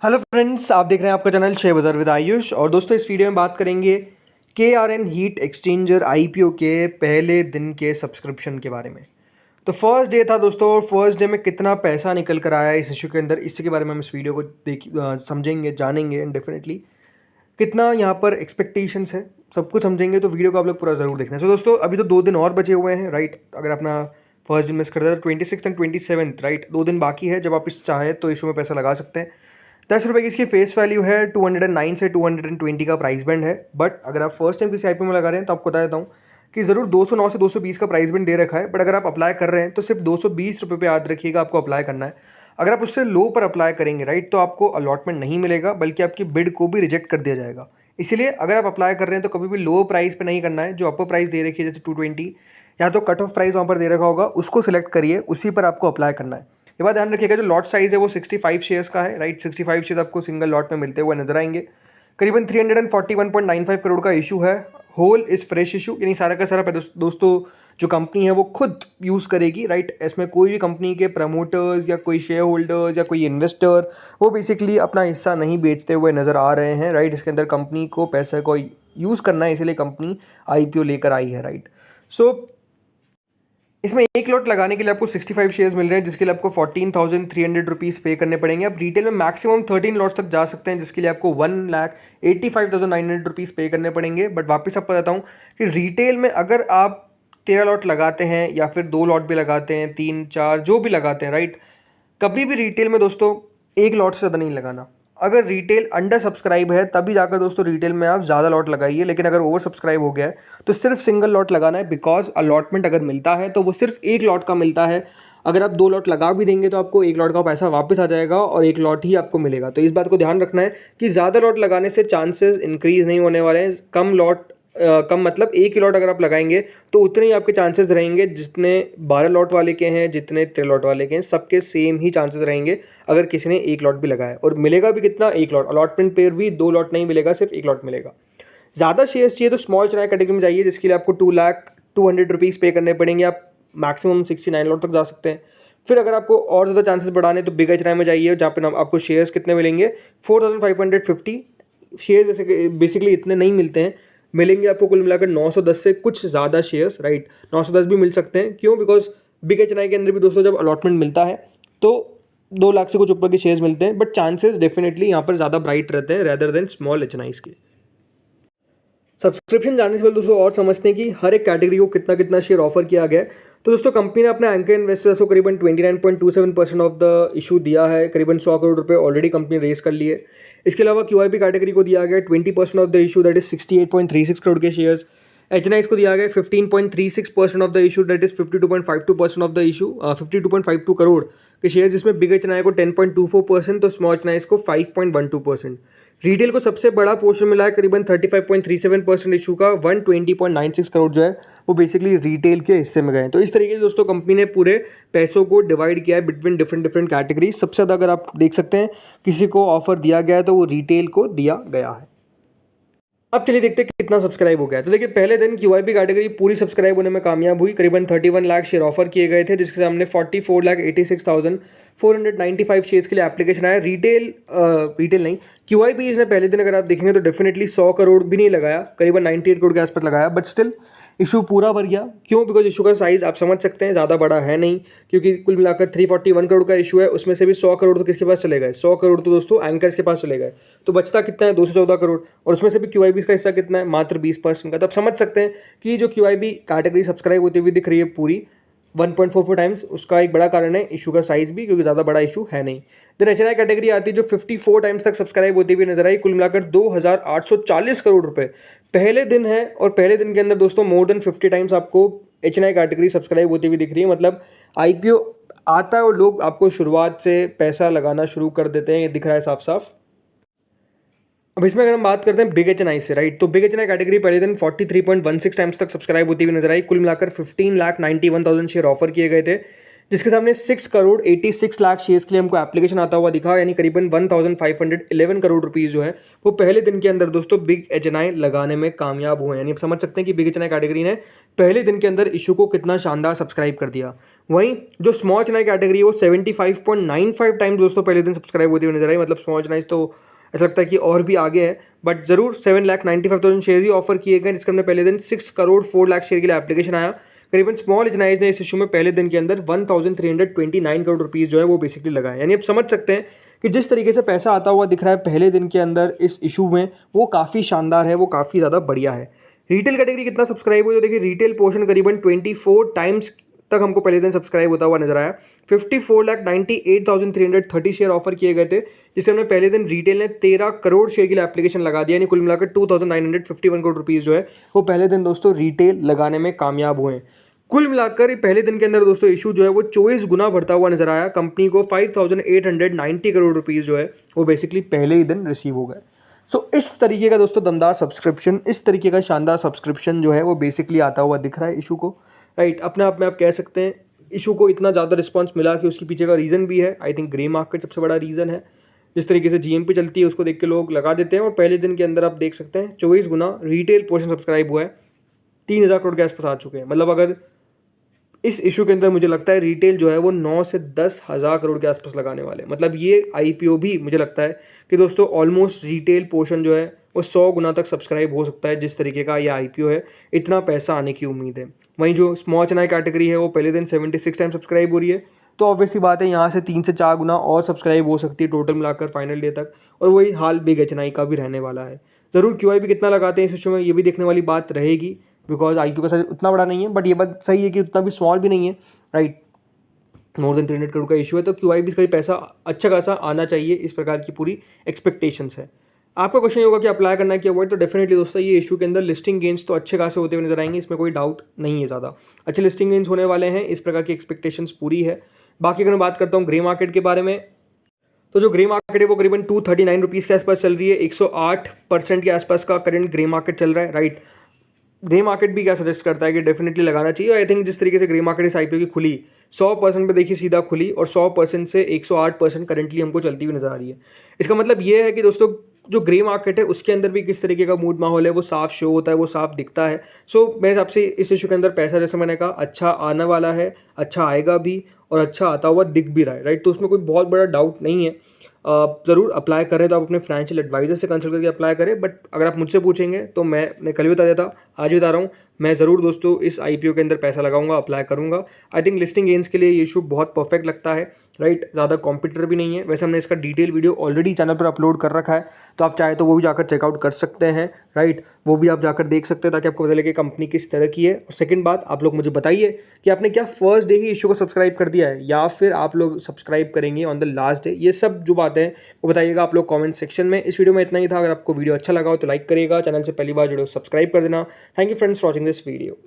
Hello friends, आप देख रहे हैं आपका चैनल शेयर बाजार विद आयुष। और दोस्तों, इस वीडियो में बात करेंगे KRN हीट एक्सचेंजर IPO के पहले दिन के सब्सक्रिप्शन के बारे में। तो फर्स्ट डे था दोस्तों, और फर्स्ट डे में कितना पैसा निकल कर आया इस इशू के अंदर, इसके बारे में हम इस वीडियो को समझेंगे, जानेंगे एंड डेफिनेटली कितना यहाँ पर एक्सपेक्टेशंस है, सब कुछ समझेंगे। तो वीडियो को आप लोग पूरा ज़रूर देखना है। सो दोस्तों, अभी तो 2 दिन और बचे हुए हैं, राइट। अगर अपना फर्स्ट दिन मिस करते हैं तो 26 एंड 27, राइट, 2 दिन बाकी है। जब आप इस चाहें तो इशू में पैसा लगा सकते हैं। 10 रुपये की इसकी फेस वैल्यू है, 209 से 220 का प्राइस बैंड है। बट अगर आप फर्स्ट टाइम किसी IPO में लगा रहे हैं तो आपको बता देता हूँ कि ज़रूर 209 से 220 का प्राइस बैंड दे रखा है। बट अगर आप अप्लाई कर रहे हैं तो सिर्फ 220 रुपये पे याद रखिएगा आपको अप्लाई करना है। अगर आप उससे लो पर अप्लाई करेंगे, राइट, तो आपको अलॉटमेंट नहीं मिलेगा, बल्कि आपकी बिड को भी रिजेक्ट कर दिया जाएगा। इसीलिए अगर आप अप्लाई कर रहे हैं तो कभी भी लो प्राइस पे नहीं करना है। जो अपर प्राइस दे रखी है जैसे 220, या तो कट ऑफ प्राइस वहाँ पर दे रखा होगा, उसको सिलेक्ट करिए, उसी पर आपको अप्लाई करना है। ये बात ध्यान रखिएगा, जो लॉट साइज़ है वो 65 शेयर्स का है, राइट। 65 शेयर्स आपको सिंगल लॉट में मिलते हुए नजर आएंगे। करीबन 341.95 करोड़ का इशू है। होल इज़ फ्रेश इशू, यानी सारा का सारा दोस्तों जो कंपनी है वो खुद यूज़ करेगी, राइट। इसमें कोई भी कंपनी के प्रमोटर्स या कोई शेयर होल्डर्स या कोई इन्वेस्टर वो बेसिकली अपना हिस्सा नहीं बेचते हुए नज़र आ रहे हैं, राइट। इसके अंदर कंपनी को पैसे को यूज़ करना है, इसीलिए कंपनी IPO लेकर आई है, राइट। सो इसमें एक लॉट लगाने के लिए आपको 65 शेयर्स मिल रहे हैं, जिसके लिए आपको 14,300 रुपीज़ पे करने पड़ेंगे। आप रिटेल में मैक्सिमम 13 लॉट्स तक जा सकते हैं, जिसके लिए आपको 1,85,900 रुपीज़ पे करने पड़ेंगे। बट वापस आपको बताता हूँ कि रिटेल में अगर आप 13 लॉट लगाते हैं या फिर 2 लॉट भी लगाते हैं, 3 4 जो भी लगाते हैं, राइट, कभी भी रिटेल में दोस्तों एक लॉट से ज़्यादा नहीं लगाना। अगर रिटेल अंडर सब्सक्राइब है तभी जाकर दोस्तों रिटेल में आप ज़्यादा लॉट लगाइए, लेकिन अगर ओवर सब्सक्राइब हो गया है तो सिर्फ सिंगल लॉट लगाना है। बिकॉज अलॉटमेंट अगर मिलता है तो वो सिर्फ एक लॉट का मिलता है। अगर आप 2 लॉट लगा भी देंगे तो आपको एक लॉट का पैसा वापस आ जाएगा और एक लॉट ही आपको मिलेगा। तो इस बात को ध्यान रखना है कि ज़्यादा लॉट लगाने से चांसेस इंक्रीज नहीं होने वाले हैं। कम लॉट कम मतलब एक ही लॉट अगर आप लगाएंगे तो उतने ही आपके चांसेस रहेंगे, जितने 12 लॉट वाले के हैं, जितने 13 लॉट वाले के हैं, सबके सेम ही चांसेस रहेंगे अगर किसी ने एक लॉट भी लगाया। और मिलेगा भी कितना, एक लॉट। अलॉटमेंट पेयर भी 2 लॉट नहीं मिलेगा, सिर्फ एक लॉट मिलेगा। ज़्यादा शेयर्स चाहिए तो स्मॉल चनाई कैटेगरी में जाइए, जिसके लिए आपको 2,02,000 रुपीज़ पे करने पड़ेंगे। आप मैक्सिमम 69 लॉट तक जा सकते हैं। फिर अगर आपको और ज़्यादा चांसेस बढ़ाने तो बिग एचनाई में जाइए, जहाँ पे आपको शेयर्स कितने मिलेंगे, 4,550 शेयर। जैसे बेसिकली इतने नहीं मिलते हैं, मिलेंगे आपको कुल मिलाकर 910 से कुछ ज़्यादा शेयर्स, राइट। 910 भी मिल सकते हैं। क्यों? बिकॉज बिग एचनाई के अंदर भी दोस्तों जब अलॉटमेंट मिलता है तो 2 लाख से कुछ ऊपर के शेयर्स मिलते हैं। बट चांसेस डेफिनेटली यहाँ पर ज़्यादा ब्राइट रहते हैं रेदर देन स्मॉल एचनाइज के। सब्सक्रिप्शन जानने से पहले दोस्तों और समझते हैं कि हर एक कैटेगरी को कितना कितना शेयर ऑफर किया गया है। तो दोस्तों, कंपनी ने अपने एंकर इन्वेस्टर्स को करीबन 29.27% ऑफ द इशू दिया है। करीबन 100 करोड़ रुपए ऑलरेडी कंपनी रेज कर लिए। इसके अलावा QIP कैटेगरी को दिया गया 20% of the issue, that is 68.36 crore के शेयर्स। HNIs को दिया गया 15.36% of the issue, that is 52.52% of the issue, 52.52 crore के शेयर, जिसमें बिग HNI को 10.24%, तो स्मॉल HNIs को 5.12%। रिटेल को सबसे बड़ा पोर्शन मिला है, करीबन 35.37% इशू का, 120.96 करोड़ जो है वो बेसिकली रिटेल के हिस्से में गए। तो इस तरीके से दोस्तों कंपनी ने पूरे पैसों को डिवाइड किया है बिटवीन डिफरेंट डिफरेंट कैटेगरी। सबसे ज़्यादा अगर आप देख सकते हैं किसी को ऑफर दिया गया है तो वो रिटेल को दिया गया है। अब चलिए देखते हैं कितना सब्सक्राइब हो गया। तो देखिए, पहले दिन QIP कैटेगरी पूरी सब्सक्राइब होने में कामयाब हुई। करीबन 31 लाख शेयर ऑफर किए गए थे, जिसके सामने 44,86,495 शेयर्स के लिए एप्लीकेशन आया। रिटेल नहीं, QIP इसने पहले दिन अगर आप देखेंगे तो डेफिनेटली 100 करोड़ भी नहीं लगाया, करीबन 98 करोड़ के आसपास लगाया। बट स्टिल इशू पूरा भर गया। क्यों? बिकॉज इशू का साइज आप समझ सकते हैं, ज़्यादा बड़ा है नहीं, क्योंकि कुल मिलाकर 341 करोड़ का इशू है। उसमें से भी 100 करोड़ तो किसके पास चले गए? 100 करोड़ तो दोस्तों एंकर्स के पास चले गए। तो बचता कितना है? 214 करोड़। और उसमें से भी QIP का हिस्सा कितना है? मात्र 20% का। तो आप समझ सकते हैं कि जो QIP कैटेगरी सब्सक्राइब होती हुई दिख रही है पूरी 1.44 टाइम्स, उसका एक बड़ा कारण है इशू का साइज भी, क्योंकि ज़्यादा बड़ा इशू है नहीं। देन HNI कैटेगरी आती है जो 54 टाइम्स तक सब्सक्राइब होती हुई नजर आई। कुल मिलाकर 2,840 करोड़ रुपए पहले दिन है। और पहले दिन के अंदर दोस्तों मोर देन 50 टाइम्स आपको HNI कैटेगरी सब्सक्राइब होती हुई दिख रही है। मतलब IPO आता है और लोग आपको शुरुआत से पैसा लगाना शुरू कर देते हैं, ये दिख रहा है साफ साफ। अब इसमें अगर हम बात करते हैं बिग HNI से, राइट, तो बिग HNI कैटेगरी पहले दिन 43.16 टाइम्स तक सब्सक्राइब होती हुई नजर आई। कुल मिलाकर 15,91,000 शेयर ऑफर किए गए थे, जिसके सामने 6 करोड़ 86 लाख शेयर्स के लिए हमको एप्लीकेशन आता हुआ दिखा, यानी करीबन 1511 करोड़ रुपीज़ जो है वो पहले दिन के अंदर दोस्तों बिग एचएनआई लगाने में कामयाब हुए हैं। यानी आप समझ सकते हैं कि बिग एचएनआई कैटेगरी ने पहले दिन के अंदर इशू को कितना शानदार सब्सक्राइब कर दिया। वहीं जो स्मॉल एचएनआई कैटेगरी है वो 75.95 टाइम्स दोस्तों पहले दिन सब्सक्राइब होती हुई नजर आई। मतलब स्मॉल एचएनआई तो ऐसा लगता है कि और भी आगे है, बट जरूर 7,95,000 शेयर ही ऑफर किए गए, जिसके हमने पहले दिन 6 करोड़ 4 लाख शेयर के लिए एप्लीकेशन आया। करीबन स्मॉल एचएनआईज ने इस इशू में पहले दिन के अंदर 1329 करोड़ रुपीज़ जो है वो बेसिकली लगाए। यानी आप समझ सकते हैं कि जिस तरीके से पैसा आता हुआ दिख रहा है पहले दिन के अंदर इस इशू में, वो काफ़ी शानदार है, वो काफ़ी ज़्यादा बढ़िया है। रिटेल कैटेगरी कितना सब्सक्राइब हुई तो देखिए, रिटेल पोर्शन करीबन 24 टाइम्स तक हमको पहले दिन सब्सक्राइब होता हुआ नजर आया। 54,98,330 शेयर ऑफर किए गए थे, जिससे हमने पहले दिन रिटेल ने 13 करोड़ शेयर के लिए एप्लीकेशन लगा दिया। यानी कुल मिलाकर 2,951 करोड़ रुपीज़ जो है वो पहले दिन दोस्तों रिटेल लगाने में कामयाब हुए हैं। कुल मिलाकर पहले दिन के अंदर दोस्तों इशू जो है वो 24 गुना बढ़ता हुआ नजर आया। कंपनी को 5,890 करोड़ रुपीज़ जो है वो बेसिकली पहले ही दिन रिसीव हो गए। सो इस तरीके का दोस्तों दमदार सब्सक्रिप्शन, इस तरीके का शानदार सब्सक्रिप्शन जो है वो बेसिकली आता हुआ दिख रहा है इशू को, राइट। अपने आप में आप कह सकते हैं इशू को इतना ज़्यादा रिस्पांस मिला कि उसके पीछे का रीज़न भी है। आई थिंक ग्रे मार्केट सबसे बड़ा रीज़न है। जिस तरीके से जीएमपी चलती है उसको देख के लोग लगा देते हैं, और पहले दिन के अंदर आप देख सकते हैं 24 गुना रिटेल पोर्शन सब्सक्राइब हुआ है, 3,000 करोड़ के आसपास आ चुके हैं। मतलब अगर इस इशू के अंदर मुझे लगता है रिटेल जो है वो 9 से 10 हज़ार करोड़ के आसपास लगाने वाले हैं। मतलब ये आईपीओ भी मुझे लगता है कि दोस्तों ऑलमोस्ट रिटेल पोर्शन जो है वो 100 गुना तक सब्सक्राइब हो सकता है। जिस तरीके का ये आईपीओ है, इतना पैसा आने की उम्मीद है। वहीं जो स्मॉल एचएनआई कैटेगरी है वो पहले दिन 76 टाइम सब्सक्राइब हो रही है, तो ऑब्वियसली बात है यहाँ से 3 से 4 गुना और सब्सक्राइब हो सकती है टोटल मिलाकर फाइनल डे तक। और वही हाल बिग एचएनआई का भी रहने वाला है। ज़रूर क्यूआईबी कितना लगाते हैं इस इशू में ये भी देखने वाली बात रहेगी, बिकॉज आईपीओ का साइज उतना बड़ा नहीं है, बट ये बात सही है कि उतना भी स्मॉल भी नहीं है, राइट। मोर देन 300 करोड़ का इशू है, तो क्यूआईबी का भी पैसा अच्छा खासा आना चाहिए, इस प्रकार की पूरी एक्सपेक्टेशंस है। आपका क्वेश्चन ये होगा कि अप्लाई करना है कि अवॉइड, तो डेफिनेटली दोस्तों ये इशू के अंदर लिस्टिंग गेंस तो अच्छे खासे होते हुए नजर आएंगे, इसमें कोई डाउट नहीं है। ज़्यादा अच्छे लिस्टिंग गेंस होने वाले हैं, इस प्रकार की एक्सपेक्टेशंस पूरी है। बाकी अगर मैं बात करता हूँ ग्रे मार्केट के बारे में, तो जो ग्रे मार्केट है वो करीबन 239 रुपीज़ के आसपास चल रही है। 108% के आसपास का करंट ग्रे मार्केट चल रहा है, राइट। ग्रे मार्केट भी क्या सजेस्ट करता है कि डेफिनेटली लगाना चाहिए। आई थिंक जिस तरीके से ग्रे मार्केट इस आईपीओ की खुली 100% पे देखिए सीधा खुली, और 100% से 108% करंटली हमको चलती हुई नजर आ रही है। इसका मतलब ये है कि दोस्तों जो ग्रे मार्केट है उसके अंदर भी किस तरीके का मूड माहौल है वो साफ शो होता है, वो साफ दिखता है। सो मेरे हिसाब से इस इशू के अंदर पैसा, जैसे मैंने कहा, अच्छा आने वाला है, अच्छा आएगा भी और अच्छा आता हुआ दिख भी रहा है, राइट। तो उसमें कोई बहुत बड़ा डाउट नहीं है। ज़रूर अप्लाई करें तो आप अपने फाइनेंशियल एडवाइजर से कंसल्ट करके अप्लाई करें। बट अगर आप मुझसे पूछेंगे तो मैं कल भी बता देता, आज भी बता रहा हूँ, मैं ज़रूर दोस्तों इस आईपीओ के अंदर पैसा लगाऊंगा, अप्लाई करूंगा। आई थिंक लिस्टिंग गेंस के लिए ये इशू बहुत परफेक्ट लगता है, राइट। ज़्यादा कॉम्पिटिटर भी नहीं है। वैसे हमने इसका डिटेल वीडियो ऑलरेडी चैनल पर अपलोड कर रखा है, तो आप चाहे तो वो भी जाकर चेकआउट कर सकते हैं, राइट। वो भी आप जाकर देख सकते हैं ताकि आपको पता लगे कंपनी किस तरह की है। और सेकंड बात, आप लोग मुझे बताइए कि आपने क्या फर्स्ट डे ही इशू को सब्सक्राइब कर दिया है, या फिर आप लोग सब्सक्राइब करेंगे ऑन द लास्ट डे। ये सब जो बातें हैं वो बताइएगा आप लोग कमेंट सेक्शन में। इस वीडियो में इतना ही था। अगर आपको वीडियो अच्छा लगा हो तो लाइक करिएगा, चैनल से पहली बार जुड़े हो सब्सक्राइब कर देना। Thank you friends for watching this video.